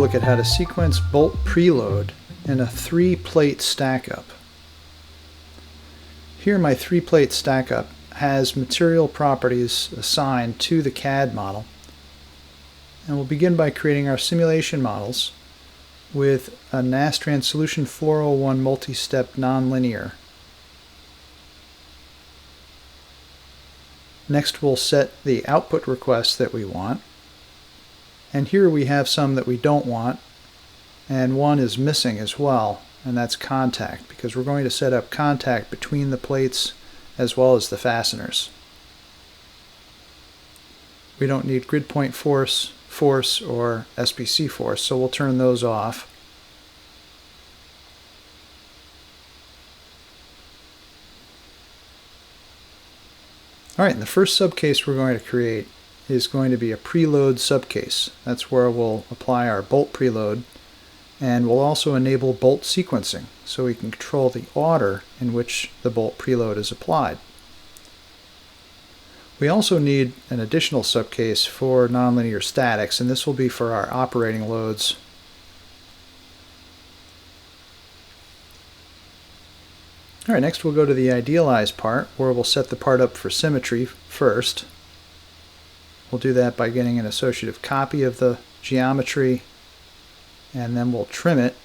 look at how to sequence bolt preload in a 3-plate stack-up. Here my 3-plate stack-up has material properties assigned to the CAD model. And we'll begin by creating our simulation models with a Nastran Solution 401 multi-step nonlinear. Next we'll set the output requests that we want. And here we have some that we don't want, and one is missing as well, and that's contact, because we're going to set up contact between the plates as well as the fasteners. We don't need grid point force, or SPC force, so we'll turn those off. Alright, and the first subcase we're going to create is going to be a preload subcase. That's where we'll apply our bolt preload, and we'll also enable bolt sequencing so we can control the order in which the bolt preload is applied. We also need an additional subcase for nonlinear statics, and this will be for our operating loads. Alright, next we'll go to the idealize part, where we'll set the part up for symmetry first. We'll do that by getting an associative copy of the geometry, and then we'll trim it.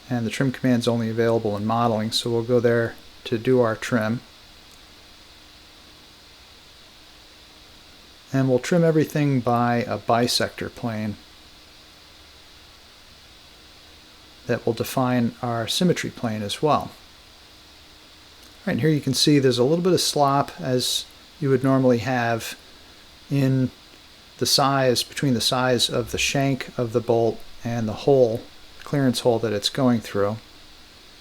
And the trim command is only available in modeling, so we'll go there to do our trim. And we'll trim everything by a bisector plane that will define our symmetry plane as well. Right, and here you can see there's a little bit of slop, as you would normally have in the size, between the size of the shank of the bolt and the hole, clearance hole that it's going through.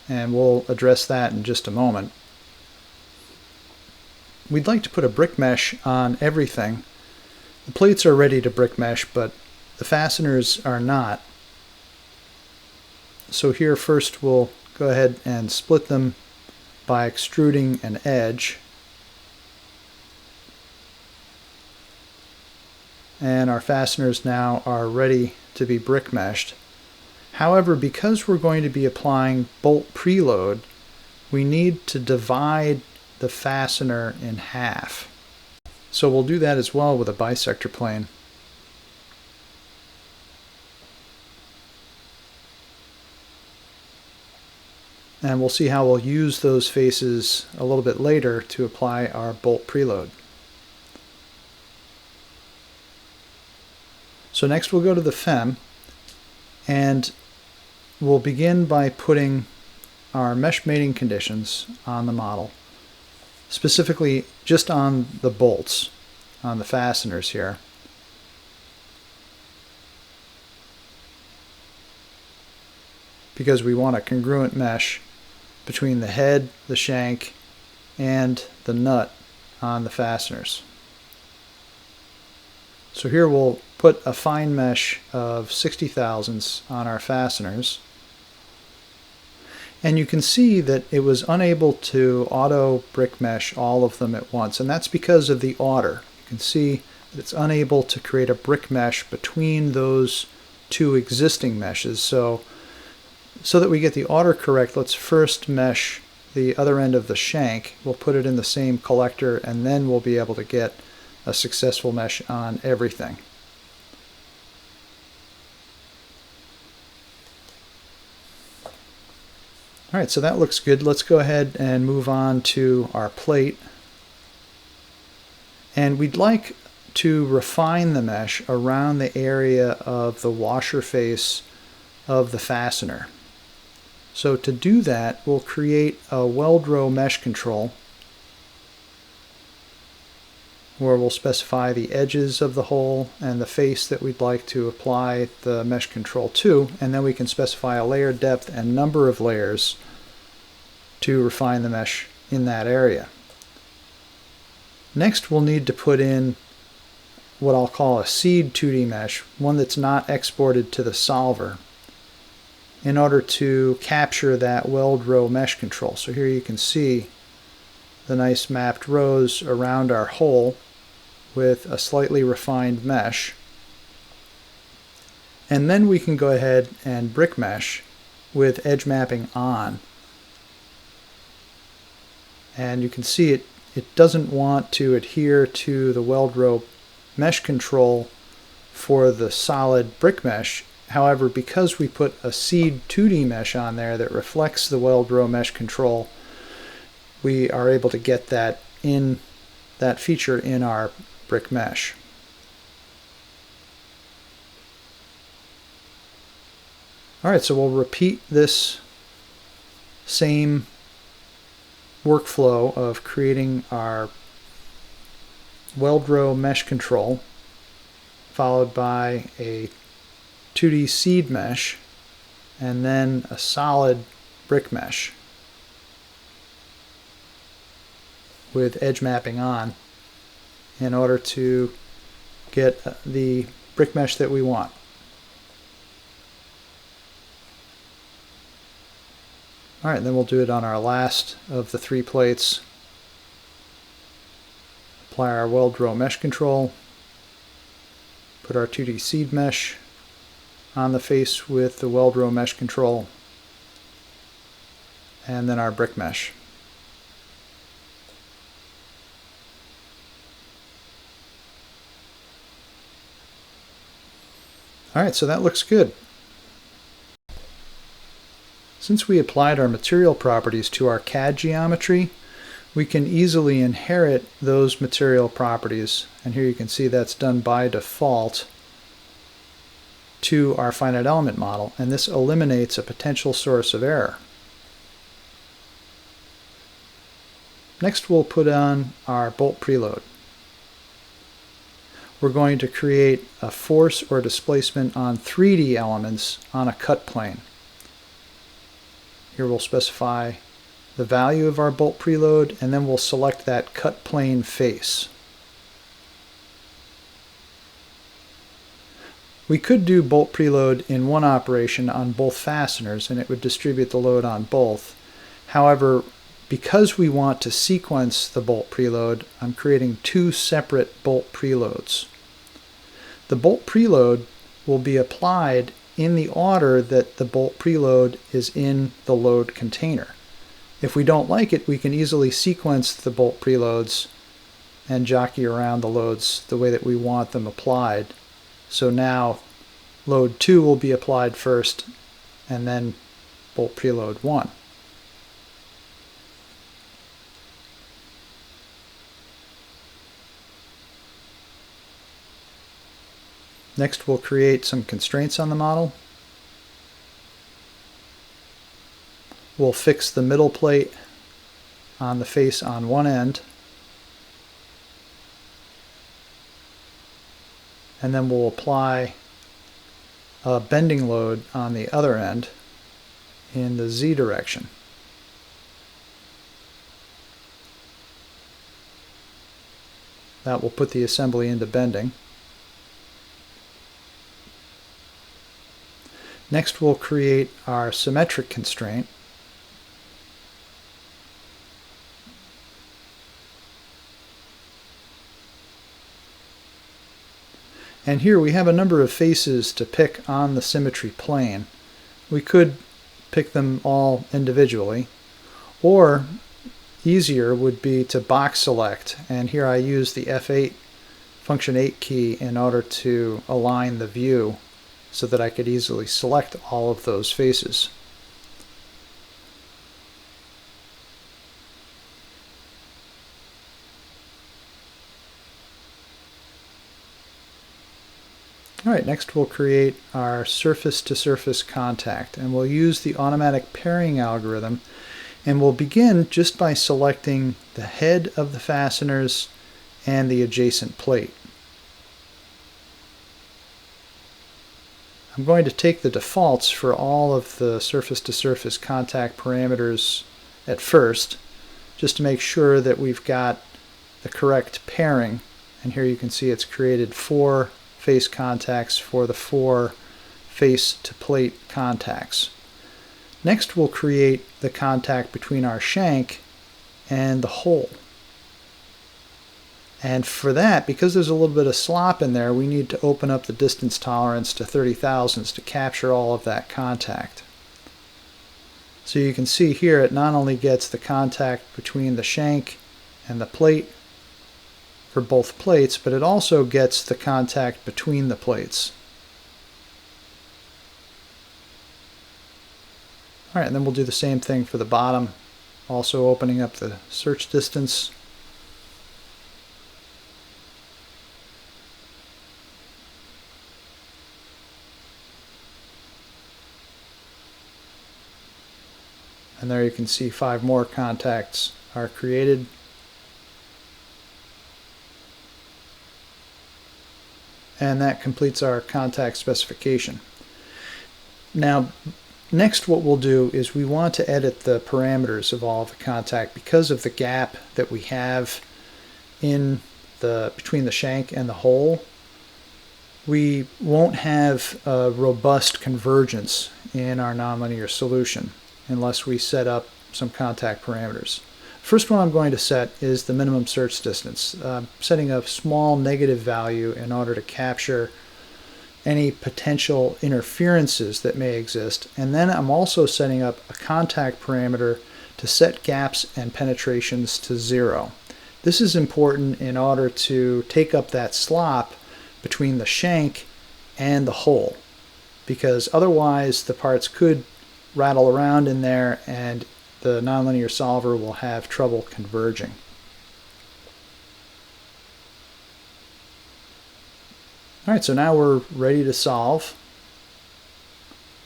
And we'll address that in just a moment. We'd like to put a brick mesh on everything. The plates are ready to brick mesh, but the fasteners are not. So here first we'll go ahead and split them by extruding an edge. And our fasteners now are ready to be brick meshed. However, because we're going to be applying bolt preload, we need to divide the fastener in half. So we'll do that as well with a bisector plane. And we'll see how we'll use those faces a little bit later to apply our bolt preload. So next we'll go to the FEM, and we'll begin by putting our mesh mating conditions on the model, specifically just on the bolts, on the fasteners here. Because we want a congruent mesh between the head, the shank, and the nut on the fasteners. So here we'll put a fine mesh of 60 thousandths on our fasteners. And you can see that it was unable to auto brick mesh all of them at once, and that's because of the order. You can see that it's unable to create a brick mesh between those two existing meshes. So that we get the order correct, let's first mesh the other end of the shank. We'll put it in the same collector, and then we'll be able to get a successful mesh on everything. Alright, so that looks good. Let's go ahead and move on to our plate. And we'd like to refine the mesh around the area of the washer face of the fastener. So to do that, we'll create a weld row mesh control, where we'll specify the edges of the hole and the face that we'd like to apply the mesh control to, and then we can specify a layer depth and number of layers to refine the mesh in that area. Next we'll need to put in what I'll call a seed 2D mesh, one that's not exported to the solver, in order to capture that weld row mesh control. So here you can see the nice mapped rows around our hole with a slightly refined mesh. And then we can go ahead and brick mesh with edge mapping on. And you can see it doesn't want to adhere to the weld row mesh control for the solid brick mesh. However, because we put a seed 2D mesh on there that reflects the weld row mesh control, we are able to get that feature in our brick mesh. Alright, so we'll repeat this same workflow of creating our weld row mesh control, followed by a 2D seed mesh, and then a solid brick mesh with edge mapping on in order to get the brick mesh that we want. Alright, then we'll do it on our last of the 3 plates. Apply our weld row mesh control, put our 2D seed mesh on the face with the weld row mesh control, and then our brick mesh. Alright, so that looks good. Since we applied our material properties to our CAD geometry, we can easily inherit those material properties, and here you can see that's done by default, to our finite element model, and this eliminates a potential source of error. Next, we'll put on our bolt preload. We're going to create a force or displacement on 3D elements on a cut plane. Here we'll specify the value of our bolt preload, and then we'll select that cut plane face. We could do bolt preload in one operation on both fasteners, and it would distribute the load on both. However, because we want to sequence the bolt preload, I'm creating 2 separate bolt preloads. The bolt preload will be applied in the order that the bolt preload is in the load container. If we don't like it, we can easily sequence the bolt preloads and jockey around the loads the way that we want them applied. So now load 2 will be applied first, and then bolt preload 1. Next, we'll create some constraints on the model. We'll fix the middle plate on the face on one end, and then we'll apply a bending load on the other end in the Z direction. That will put the assembly into bending. Next, we'll create our symmetric constraint. And here we have a number of faces to pick on the symmetry plane. We could pick them all individually, or easier would be to box select, and here I use the F8 function 8 key in order to align the view so that I could easily select all of those faces. Alright, next we'll create our surface-to-surface contact, and we'll use the automatic pairing algorithm, and we'll begin just by selecting the head of the fasteners and the adjacent plate. I'm going to take the defaults for all of the surface-to-surface contact parameters at first, just to make sure that we've got the correct pairing. And here you can see it's created 4 face contacts for the 4 face-to-plate contacts. Next, we'll create the contact between our shank and the hole. And for that, because there's a little bit of slop in there, we need to open up the distance tolerance to 30 thousandths to capture all of that contact. So you can see here it not only gets the contact between the shank and the plate for both plates, but it also gets the contact between the plates. Alright, and then we'll do the same thing for the bottom, also opening up the search distance. And there you can see 5 more contacts are created. And that completes our contact specification. Now, next what we'll do is we want to edit the parameters of all of the contact because of the gap that we have in between the shank and the hole. We won't have a robust convergence in our nonlinear solution unless we set up some contact parameters. First one I'm going to set is the minimum search distance. Setting a small negative value in order to capture any potential interferences that may exist. And then I'm also setting up a contact parameter to set gaps and penetrations to 0. This is important in order to take up that slop between the shank and the hole, because otherwise the parts could rattle around in there and the nonlinear solver will have trouble converging. Alright, so now we're ready to solve.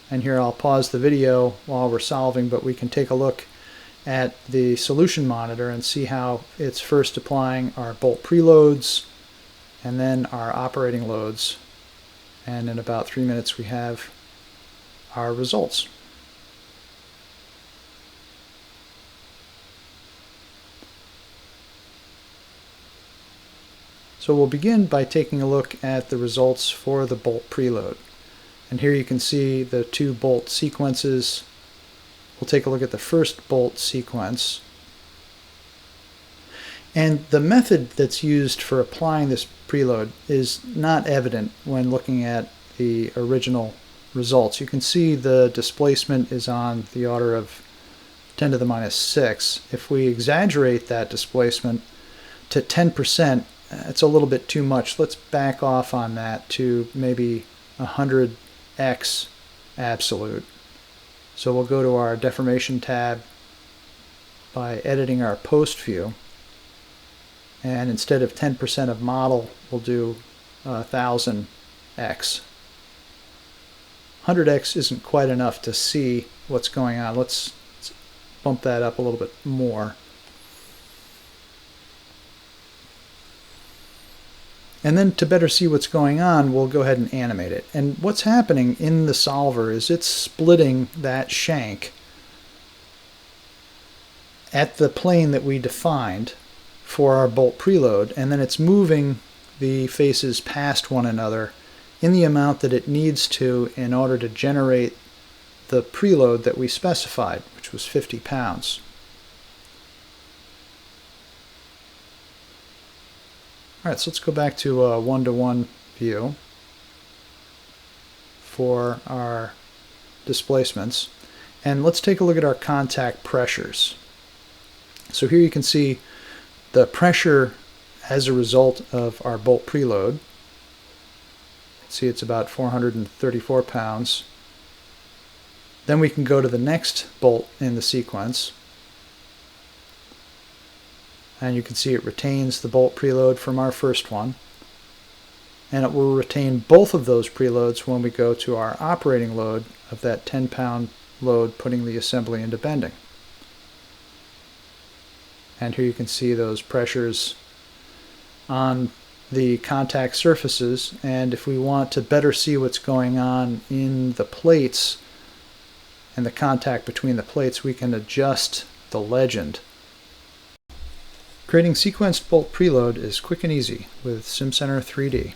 And here I'll pause the video while we're solving, but we can take a look at the solution monitor and see how it's first applying our bolt preloads and then our operating loads. And in about 3 minutes we have our results. So we'll begin by taking a look at the results for the bolt preload. And here you can see the 2 bolt sequences. We'll take a look at the first bolt sequence. And the method that's used for applying this preload is not evident when looking at the original results. You can see the displacement is on the order of 10 to the minus 6. If we exaggerate that displacement to 10%, it's a little bit too much. Let's back off on that to maybe 100x absolute. So we'll go to our deformation tab by editing our post view, and instead of 10% of model we'll do 1000x. 100x isn't quite enough to see what's going on. Let's bump that up a little bit more. And then to better see what's going on, we'll go ahead and animate it. And what's happening in the solver is it's splitting that shank at the plane that we defined for our bolt preload, and then it's moving the faces past one another in the amount that it needs to in order to generate the preload that we specified, which was 50 pounds. Alright, so let's go back to a 1-to-1 view for our displacements. And let's take a look at our contact pressures. So here you can see the pressure as a result of our bolt preload. See, it's about 434 pounds. Then we can go to the next bolt in the sequence. And you can see it retains the bolt preload from our first one. And it will retain both of those preloads when we go to our operating load of that 10-pound load, putting the assembly into bending. And here you can see those pressures on the contact surfaces. And if we want to better see what's going on in the plates and the contact between the plates, we can adjust the legend. Creating sequenced bolt preload is quick and easy with Simcenter 3D.